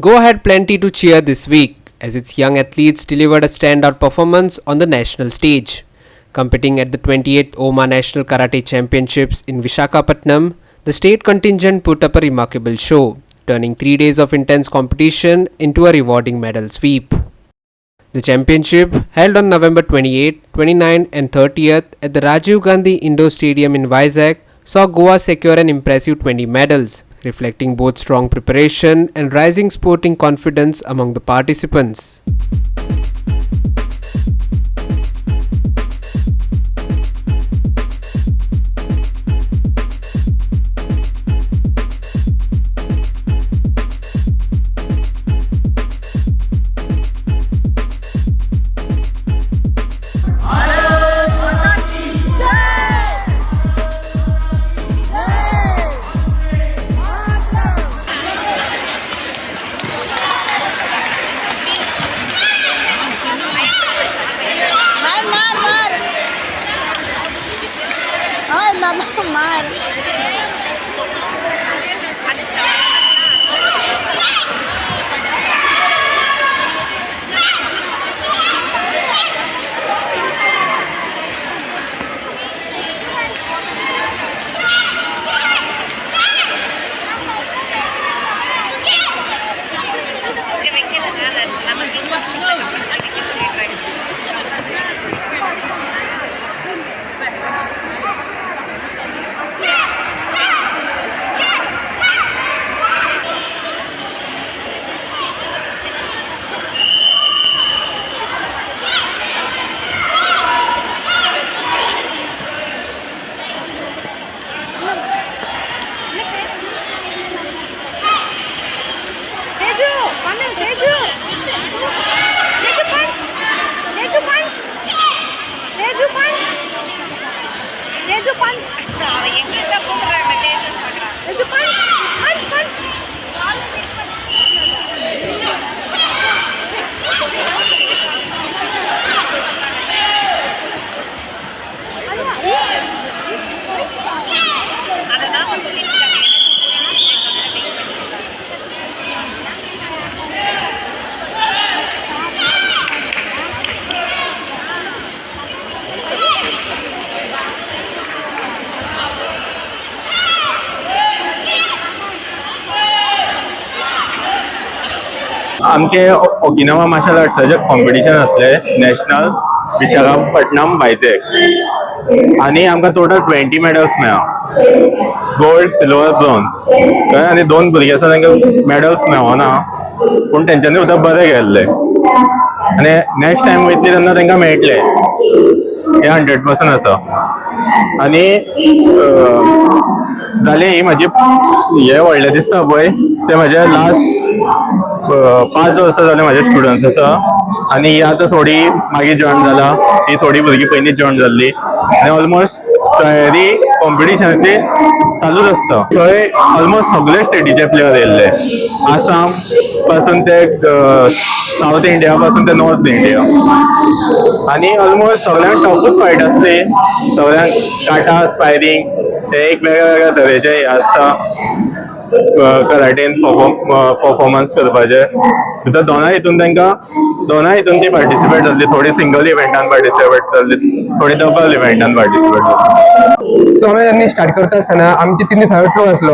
Goa had plenty to cheer this week as its young athletes delivered a standout performance on the national stage. Competing at the 28th OMA National Karate Championships in Vishakhapatnam, the state contingent put up a remarkable show, turning 3 days of intense competition into a rewarding medal sweep. The championship, held on November 28, 29 and 30th at the Rajiv Gandhi Indoor Stadium in Vizag, saw Goa secure an impressive 20 medals, reflecting both strong preparation and rising sporting confidence among the participants. आमचे Okinawa marshal आर्ट्साचे competition असले national Visakhapatnam वायझॅग आणि आमकां total 20 medals मेळ्ळा. Gold, silver, bronze. आनी 2 भुरगे आसा तांकां medals मेळोना पूण तेंच्यांनी सुद्दां बरें केल्ले आनी नेक्स्ट टायम वयतले तेन्ना तांकां मेळटले हे 100% आसा. आनी जालें ही म्हाजी हे व्हडलें दिसता पळय ते म्हाजे लास्ट 5 वर्सां जाले म्हाजे स्टुडंट्स आसा आनी ही आतां थोडी मागीर जॉइन जाला, ही थोडी भुरगीं पयलींच जॉइन जाल्ली आनी ऑलमोस्ट तयारी कॉम्पिटिशनाची चालूच आसता. थंय ऑलमोस्ट सगळे स्टेटीचे प्लेयर येयल्ले, आसाम पासून ते साऊथ इंडिया पासून ते नॉर्थ इंडिया आनी ऑलमोस्ट सगळ्यांक टफूच फायट आसली. सगळ्यांक काटा, स्पायरींग ते एक वेगळ्या वेगळ्या तरेचे हे आसता कराटेन परफॉर्मन्स करपाचे. सुद्दां दोनाय हितून ती पार्टिसिपेट जाल्ली. थोडी सिंगल इव्हेंटान पार्टिसिपेट जाल्ली, थोडी डबल इव्हेंटान पार्टिसिपेट जाल्ली. सो आमी जेन्ना स्टार्ट करता आसतना आमची 3 दिसांचो टूर आसलो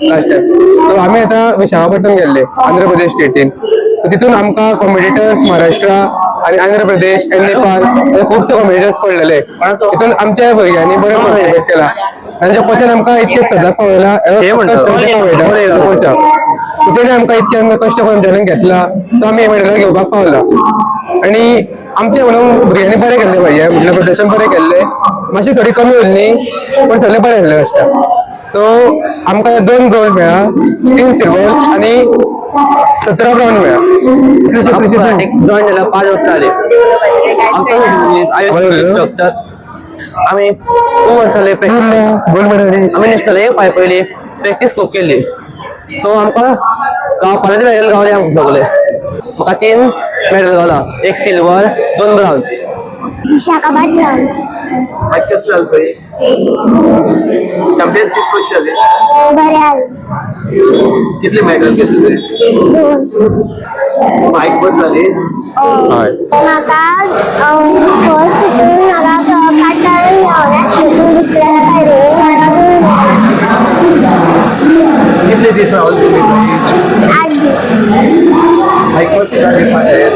लास्ट टायम. सो आमी आतां विशाखापट्टणम गेल्ले आंध्र प्रदेश स्टेटीन. सो तितून आमकां कॉम्पिटिटर्स महाराष्ट्रा आनी आंध्र प्रदेश आनी नेपाळ खुबशे कॉम्पिटिटर्स पडलेले. तितून आमच्या भुरग्यांनी बरें पार्टिसिपेट केला. तांच्या कोच्यान आमकां इतके स्पर्धा पावयला तेणे आमकां इतके कश्ट करून ट्रेनिंग घेतला. सो आमी हे मेडल घेवपाक पावला आनी आमचे म्हणून भुरग्यांनी बरें केल्ले पाहिजे, म्हटल्यार प्रदर्शन बरें केल्ले. मातशी थोडी कमी उरली पण सगळे बरें केल्ले कश्ट. सो आमकां 2 ब्रोंज मेळ्ळा, 3 सिल्वर आनी 17 ब्राउन मेळ्ळा. जॉइन झाला 5 वर्ष जाली. आम्ही 2 वर्ष जाले आम्ही नॅशनल पाय पयली प्रॅक्टीस खूप केली. सो आमकां कॉलेज मेडल गावले आमकां सगळे. म्हाका 3 मेडल गावला, 1 सिल्वर 2 ब्राउन्स. विशाखापट्टणम. कसं झालं चॅम्पियनशिप कशी झाली? बरे कितले मेडल घेतले 2 फायट बस झाली हय म्हाका फर्स्ट हितून म्हाका काटाळून नॅशनल दुसऱ्या स्टायलीन कितले दीस रावले तुम्ही 8 दीस फायट बस झाली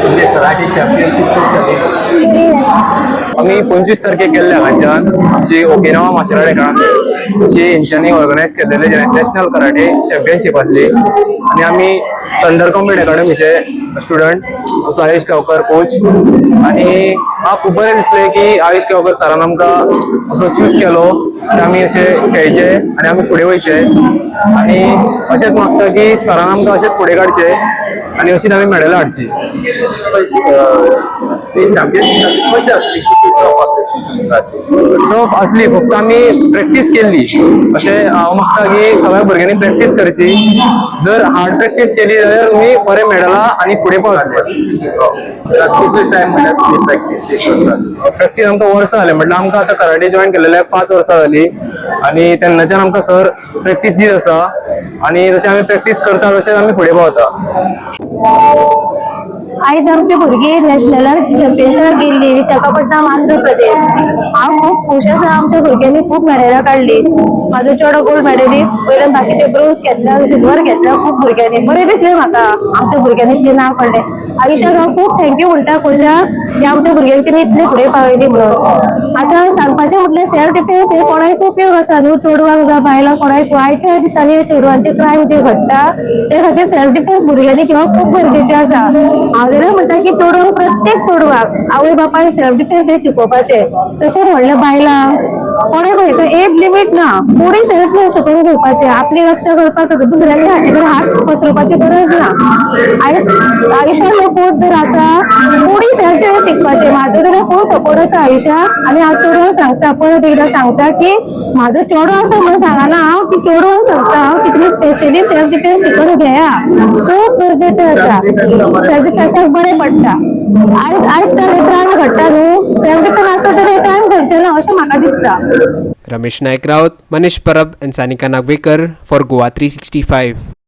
तुमचे कराटे चॅम्पियनशिप खूप झाली डिग्री आम्ही 25 तारखेक केल्ले हांगाच्यान आमची ओकिनावा मार्शल आर्ट अकॅडमी अशी हेंच्यांनी ऑर्गनायज केलेले नॅशनल कराटे चॅम्पियनशीप आसली आनी आमी थंडर कॉम्बॅट अकॅडमीचे स्टुडंट आमचो आयुष गांवकर कोच आनी म्हाका खूब बरें दिसलें की आयुष गांवकर सरान आमकां असो चूज केलो की आमी अशे खेळचे आनी आमी फुडें वयचे आनी अशेंच मागता की सरान आमकां अशेंच फुडें काडचे आनी अशीच आमी मेडलां हाडची चॅम्पियनशिप कशी असली टफ असली फक्त आमी प्रॅक्टीस केल्ली अशें हांव मागता की सगळ्या भुरग्यांनी प्रॅक्टीस करची जर हार्ड प्रॅक्टीस केली जाल्यार तुमी बरे मेडलां आनी फुडें पावतले कितले टाइम म्हणल्यार तुम्ही प्रॅक्टिस करतात प्रॅक्टीस आमकां वर्सां जालें म्हटल्यार आमकां आतां कराटे जॉयन केलेले 5 वर्सां जालीं आनी तेन्नाच्यान आमकां सर प्रॅक्टीस दीत आसा आनी जशें आमी प्रॅक्टीस करता तशेंच आमी फुडें पावता आयज आमची भुरगीं नॅशनल चॅम्पियनशिपाक गेल्ली विशाखापट्टणम आंध्र प्रदेश हांव खूब खूश आसा आमच्या भुरग्यांनी खूब मेडलां काडली म्हाजो चेडो गोल्ड मेडलिस्ट वयल्यान बाकीचे ब्रोन्ज घेतला सिल्वर घेतला खूब भुरग्यांनी बरें दिसलें म्हाका आमच्या भुरग्यांनी इतलें नांव काडलें आयुश्याक हांव खूब थँक्यू म्हणटा कोचाक की आमच्या भुरग्यांनी तिणी इतलें फुडें पावयली म्हणून आतां सांगपाचें म्हटल्यार सेल्फ डिफेन्स हे कोणाक उपयोग आसा न्हू चेडवांक जावं बायलांक कोणाक आयच्या दिसांनी चेडवांचे क्रायम जे घडटा ते खातीर सेल्फ डिफेन्स भुरग्यांनी घेवप खूब गरजेचें आसा हांव जाल्यार म्हणटा की चेडवांक प्रत्येक चेडवाक आवय बापायन सेल्फ डिफेन्स हे शिकोवपाचें तशेंच व्हडल्या बायलांक कोणाक खंय एज लिमीट ना कोणीय सेल्फ डिफेन्स शिकून घेवपाचें आपली रक्षा करपाक दुसऱ्याच्या हाती कडेन हात पसरोवपाची गरज ना आयज आयुश्यान लोक जर आसा कोणीय सेल्फ डिफेन्स शिकपाचें म्हाजो जाल्यार फूल सपोर्ट आसा आयुश्याक आनी हांव चेडवांक सांगता परत एकदां सांगता की म्हाजो चेडो आसा म्हणून सांगना हांव की चेडवांक सांगता हांव की तुमी स्पेशली सेल्फ डिफेन्स शिकून घेया खूब गरजेचें आसा सेल्फ डिफेन्साक बरें पडटा आयज काल क्रायम घडटा न्हू सेल्फ डिफेन्स आसा तर हे क्रायम घडचे ना अशें म्हाका दिसता Ramesh Naik Raut, Manish Parab and Sanika Nagvekar for Goa 365.